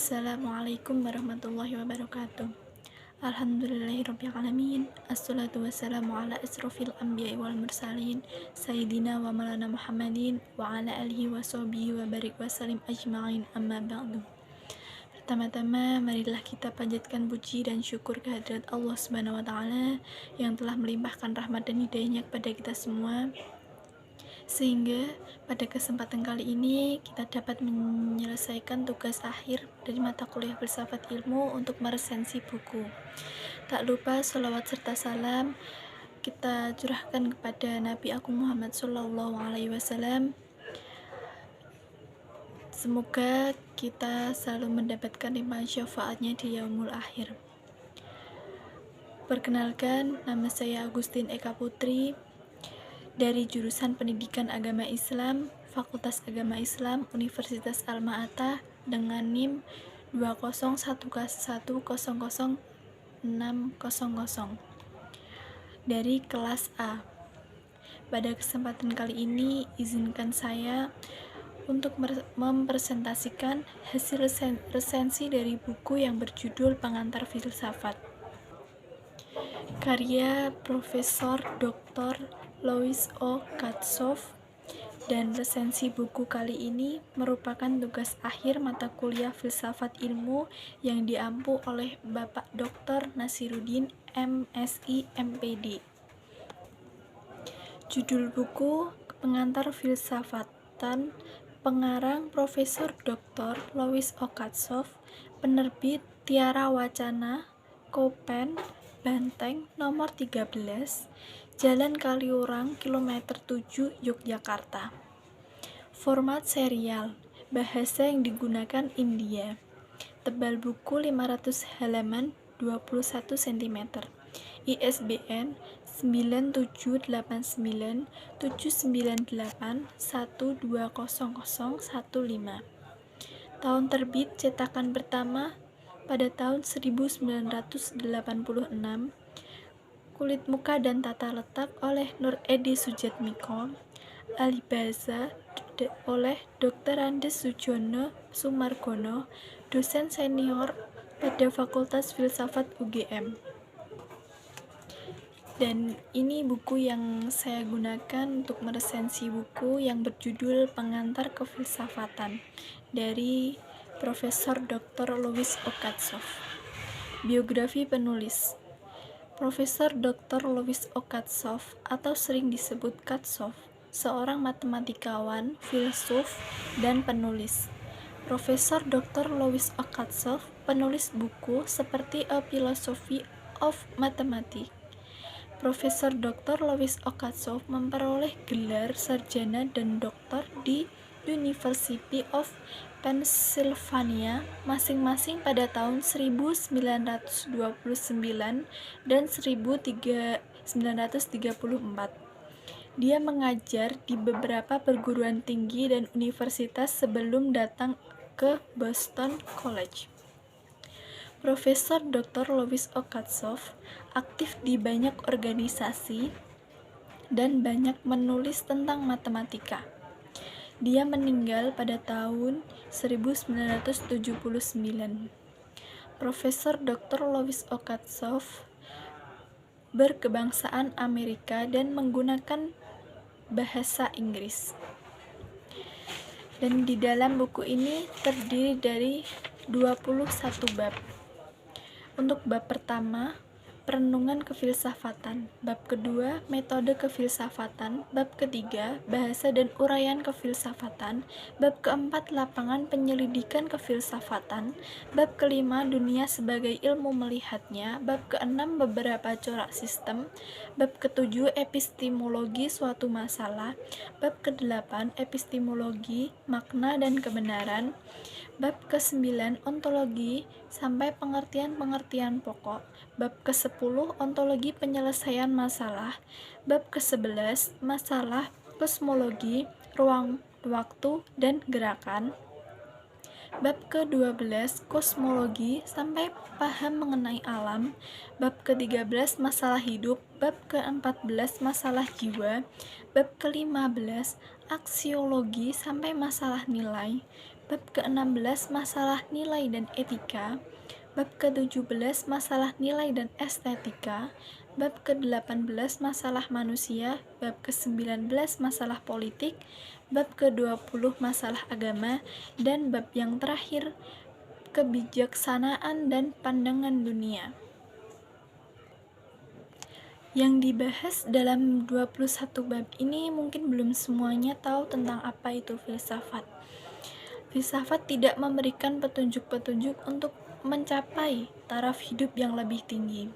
Assalamualaikum warahmatullahi wabarakatuh. Alhamdulillahirrabbilalamin. Assalatu wassalamu ala asrofil anbiya wal mursalin Sayyidina wa malana Muhammadin wa ala alihi wa sahbihi wa barik wa salim ajma'in, amma ba'du. Pertama-tama, marilah kita panjatkan puji dan syukur kehadirat Allah Subhanahu wa Ta'ala yang telah melimpahkan rahmat dan hidayahnya kepada kita semua, sehingga pada kesempatan kali ini kita dapat menyelesaikan tugas akhir dari mata kuliah filsafat ilmu untuk meresensi buku. Tak lupa sholawat serta salam kita curahkan kepada Nabi Agung Muhammad SAW. Semoga kita selalu mendapatkan limpahan syafaatnya di yaumul akhir. Perkenalkan, nama saya Agustin Eka Putri dari jurusan Pendidikan Agama Islam, Fakultas Agama Islam, Universitas Alma-Ata dengan NIM 20111000600 dari kelas A. Pada kesempatan kali ini, izinkan saya untuk mempresentasikan hasil resensi dari buku yang berjudul Pengantar Filsafat, karya Profesor Dr. Louis O. Katsoff, dan resensi buku kali ini merupakan tugas akhir mata kuliah filsafat ilmu yang diampu oleh Bapak Dr. Nasiruddin, MSI, MPD. Judul buku Pengantar Filsafatan, pengarang Profesor Dr. Louis O. Katsoff, penerbit Tiara Wacana, Kopen, Banteng, nomor 13, Jalan Kaliurang, kilometer 7, Yogyakarta. Format serial, bahasa yang digunakan India. Tebal buku 500 halaman, 21 cm. ISBN 97897981200015. Tahun terbit cetakan pertama pada tahun 1986. Kulit muka dan tata letak oleh Nur Edi Sujatmiko. Alibasa oleh Dr. Andes Sujono Sumargono, dosen senior pada Fakultas Filsafat UGM. Dan ini buku yang saya gunakan untuk meresensi buku yang berjudul Pengantar Kefilsafatan dari Profesor Dr. Louis O. Katsoff. Biografi penulis. Profesor Dr. Louis O. Katsoff atau sering disebut Katsoff, seorang matematikawan, filsuf, dan penulis. Profesor Dr. Louis O. Katsoff penulis buku seperti A Philosophy of Mathematics. Profesor Dr. Louis O. Katsoff memperoleh gelar sarjana dan doktor di University of Pennsylvania masing-masing pada tahun 1929 dan 1934. Dia mengajar di beberapa perguruan tinggi dan universitas sebelum datang ke Boston College. Profesor Dr. Louis O. Katsoff aktif di banyak organisasi dan banyak menulis tentang matematika. Dia meninggal pada tahun 1979. Profesor Dr. Louis O. Katsoff berkebangsaan Amerika dan menggunakan bahasa Inggris. Dan di dalam buku ini terdiri dari 21 bab. Untuk bab pertama, perenungan kefilsafatan. Bab kedua, metode kefilsafatan. Bab ketiga, bahasa dan uraian kefilsafatan. Bab keempat, lapangan penyelidikan kefilsafatan. Bab kelima, dunia sebagai ilmu melihatnya. Bab keenam, beberapa corak sistem. Bab ketujuh, epistemologi suatu masalah. Bab kedelapan, epistemologi, makna dan kebenaran. Bab ke-9, ontologi sampai pengertian-pengertian pokok. Bab ke-10, ontologi penyelesaian masalah. Bab ke-11, masalah kosmologi, ruang, waktu, dan gerakan. Bab ke-12, kosmologi sampai paham mengenai alam. Bab ke-13, masalah hidup. Bab ke-14, masalah jiwa. Bab ke-15, aksiologi sampai masalah nilai, bab ke-16 masalah nilai dan etika, bab ke-17 masalah nilai dan estetika, bab ke-18 masalah manusia, bab ke-19 masalah politik, bab ke-20 masalah agama, dan bab yang terakhir kebijaksanaan dan pandangan dunia. Yang dibahas dalam 21 bab ini mungkin belum semuanya tahu tentang apa itu filsafat. Filsafat tidak memberikan petunjuk-petunjuk untuk mencapai taraf hidup yang lebih tinggi.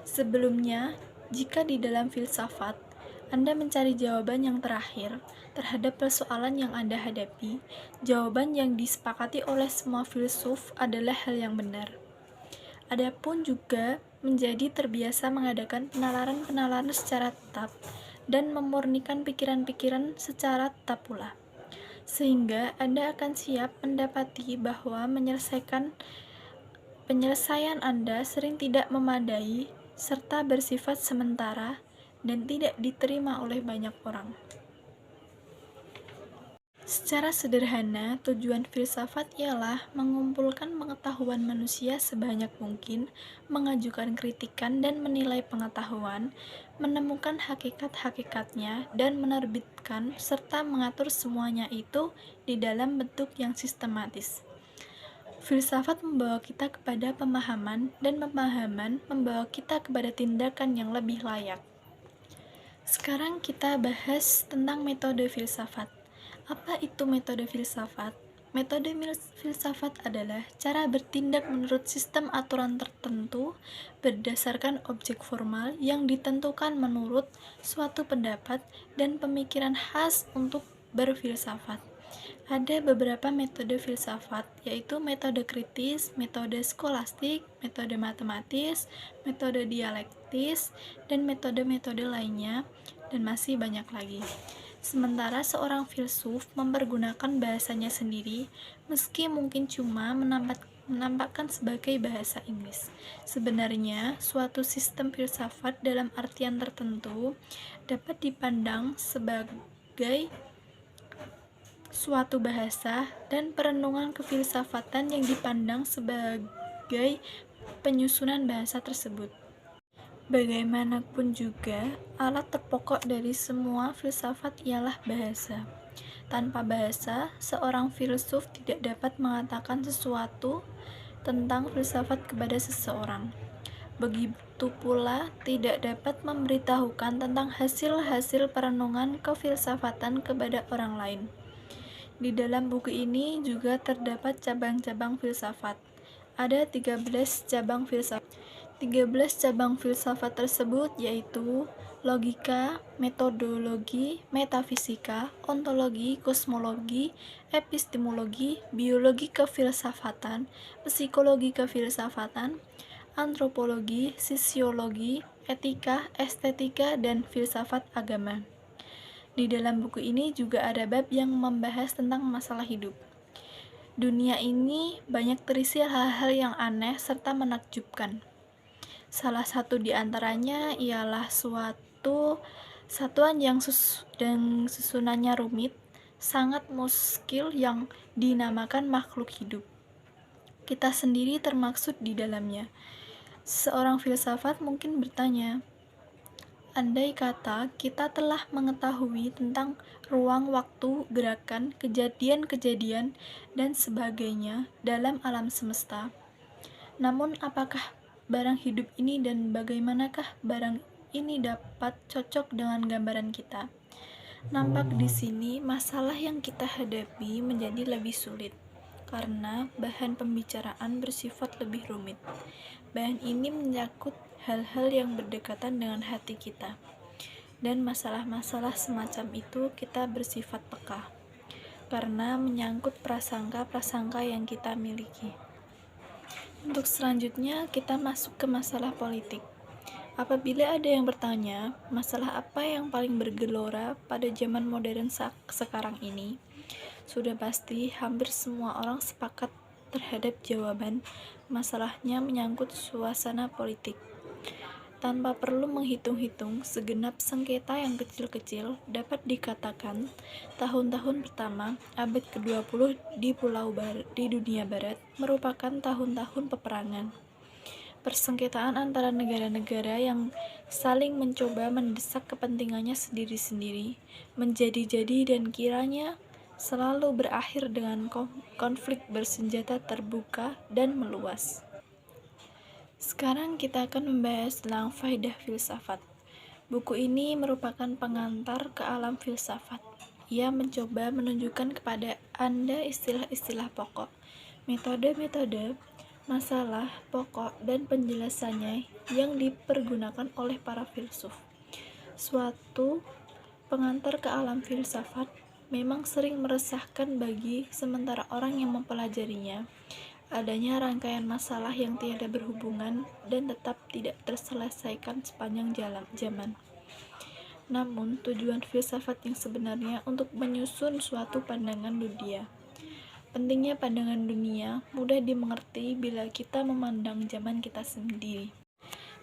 Sebelumnya, jika di dalam filsafat Anda mencari jawaban yang terakhir terhadap persoalan yang Anda hadapi, jawaban yang disepakati oleh semua filsuf adalah hal yang benar. Adapun juga menjadi terbiasa mengadakan penalaran-penalaran secara tetap dan memurnikan pikiran-pikiran secara tetap pula. Sehingga Anda akan siap mendapati bahwa penyelesaian Anda sering tidak memadai serta bersifat sementara dan tidak diterima oleh banyak orang. Secara sederhana, tujuan filsafat ialah mengumpulkan pengetahuan manusia sebanyak mungkin, mengajukan kritikan dan menilai pengetahuan, menemukan hakikat-hakikatnya, dan menerbitkan serta mengatur semuanya itu di dalam bentuk yang sistematis. Filsafat membawa kita kepada pemahaman, dan pemahaman membawa kita kepada tindakan yang lebih layak. Sekarang kita bahas tentang metode filsafat. Apa itu metode filsafat? Metode filsafat adalah cara bertindak menurut sistem aturan tertentu berdasarkan objek formal yang ditentukan menurut suatu pendapat dan pemikiran khas untuk berfilsafat. Ada beberapa metode filsafat, yaitu metode kritis, metode skolastik, metode matematis, metode dialektis, dan metode-metode lainnya, dan masih banyak lagi. Sementara seorang filsuf mempergunakan bahasanya sendiri, meski mungkin cuma menampakkan sebagai bahasa Inggris. Sebenarnya, suatu sistem filsafat dalam artian tertentu dapat dipandang sebagai suatu bahasa dan perenungan kefilsafatan yang dipandang sebagai penyusunan bahasa tersebut. Bagaimanapun juga, alat terpokok dari semua filsafat ialah bahasa. Tanpa bahasa, seorang filsuf tidak dapat mengatakan sesuatu tentang filsafat kepada seseorang. Begitu pula tidak dapat memberitahukan tentang hasil-hasil perenungan kefilsafatan kepada orang lain. Di dalam buku ini juga terdapat cabang-cabang filsafat. Ada 13 cabang filsafat. 13 cabang filsafat tersebut yaitu logika, metodologi, metafisika, ontologi, kosmologi, epistemologi, biologi kefilsafatan, psikologi kefilsafatan, antropologi, sosiologi, etika, estetika, dan filsafat agama. Di dalam buku ini juga ada bab yang membahas tentang masalah hidup. Dunia ini banyak terisi hal-hal yang aneh serta menakjubkan. Salah satu di antaranya ialah suatu satuan yang susunannya rumit, sangat muskil yang dinamakan makhluk hidup. Kita sendiri termaksud di dalamnya. Seorang filsafat mungkin bertanya, andai kata kita telah mengetahui tentang ruang, waktu, gerakan, kejadian-kejadian, dan sebagainya dalam alam semesta, namun apakah barang hidup ini dan bagaimanakah barang ini dapat cocok dengan gambaran kita? Nampak di sini masalah yang kita hadapi menjadi lebih sulit karena bahan pembicaraan bersifat lebih rumit. Bahan ini menyangkut hal-hal yang berdekatan dengan hati kita, dan masalah-masalah semacam itu kita bersifat peka karena menyangkut prasangka-prasangka yang kita miliki. Untuk selanjutnya, kita masuk ke masalah politik. Apabila ada yang bertanya, masalah apa yang paling bergelora pada zaman modern sekarang ini? Sudah pasti, hampir semua orang sepakat terhadap jawaban masalahnya menyangkut suasana politik. tanpa perlu menghitung-hitung segenap sengketa yang kecil-kecil, dapat dikatakan tahun-tahun pertama abad ke-20 di dunia barat merupakan tahun-tahun peperangan. Persengketaan antara negara-negara yang saling mencoba mendesak kepentingannya sendiri-sendiri, menjadi-jadi dan kiranya selalu berakhir dengan konflik bersenjata terbuka dan meluas. Sekarang kita akan membahas tentang Faedah Filsafat. Buku ini merupakan pengantar ke alam filsafat. Ia mencoba menunjukkan kepada Anda istilah-istilah pokok, metode-metode, masalah pokok, dan penjelasannya yang dipergunakan oleh para filsuf. Suatu pengantar ke alam filsafat memang sering meresahkan bagi sementara orang yang mempelajarinya. Adanya rangkaian masalah yang tiada berhubungan dan tetap tidak terselesaikan sepanjang zaman. Namun, tujuan filsafat yang sebenarnya untuk menyusun suatu pandangan dunia. Pentingnya pandangan dunia mudah dimengerti bila kita memandang zaman kita sendiri.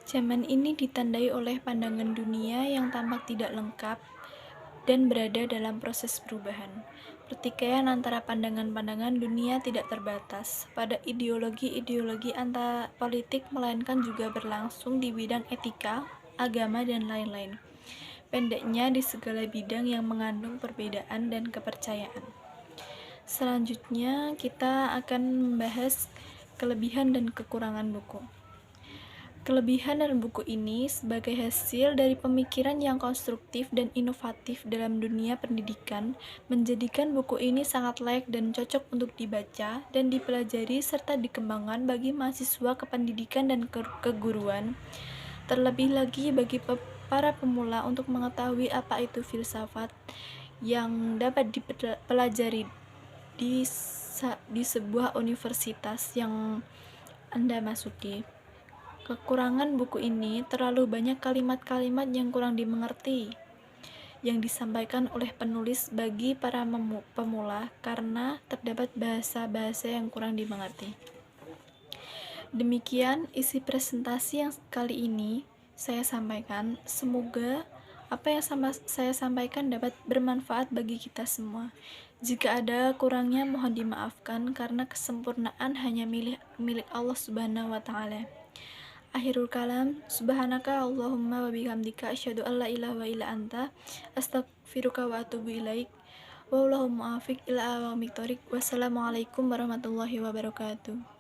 Zaman ini ditandai oleh pandangan dunia yang tampak tidak lengkap dan berada dalam proses perubahan. Pertikaian antara pandangan-pandangan dunia tidak terbatas pada ideologi-ideologi antar politik, melainkan juga berlangsung di bidang etika, agama, dan lain-lain. Pendeknya, di segala bidang yang mengandung perbedaan dan kepercayaan. Selanjutnya, kita akan membahas kelebihan dan kekurangan buku. Kelebihan dalam buku ini sebagai hasil dari pemikiran yang konstruktif dan inovatif dalam dunia pendidikan menjadikan buku ini sangat layak dan cocok untuk dibaca dan dipelajari serta dikembangkan bagi mahasiswa kependidikan dan keguruan. Terlebih lagi bagi para pemula untuk mengetahui apa itu filsafat yang dapat dipelajari di sebuah universitas yang Anda masuki. Kekurangan buku ini terlalu banyak kalimat-kalimat yang kurang dimengerti yang disampaikan oleh penulis bagi para pemula karena terdapat bahasa-bahasa yang kurang dimengerti. Demikian isi presentasi yang kali ini saya sampaikan. Semoga apa yang saya sampaikan dapat bermanfaat bagi kita semua. Jika ada kurangnya mohon dimaafkan karena kesempurnaan hanya milik Allah Subhanahu wa taala. Akhirul kalam, subhanaka Allahumma wa bihamdika asyhadu an la ilaha illa anta astaghfiruka wa atubu ilaik. Wallahu muwaffiq ila aqwamit thoriq. Wassalamualaikum warahmatullahi wabarakatuh.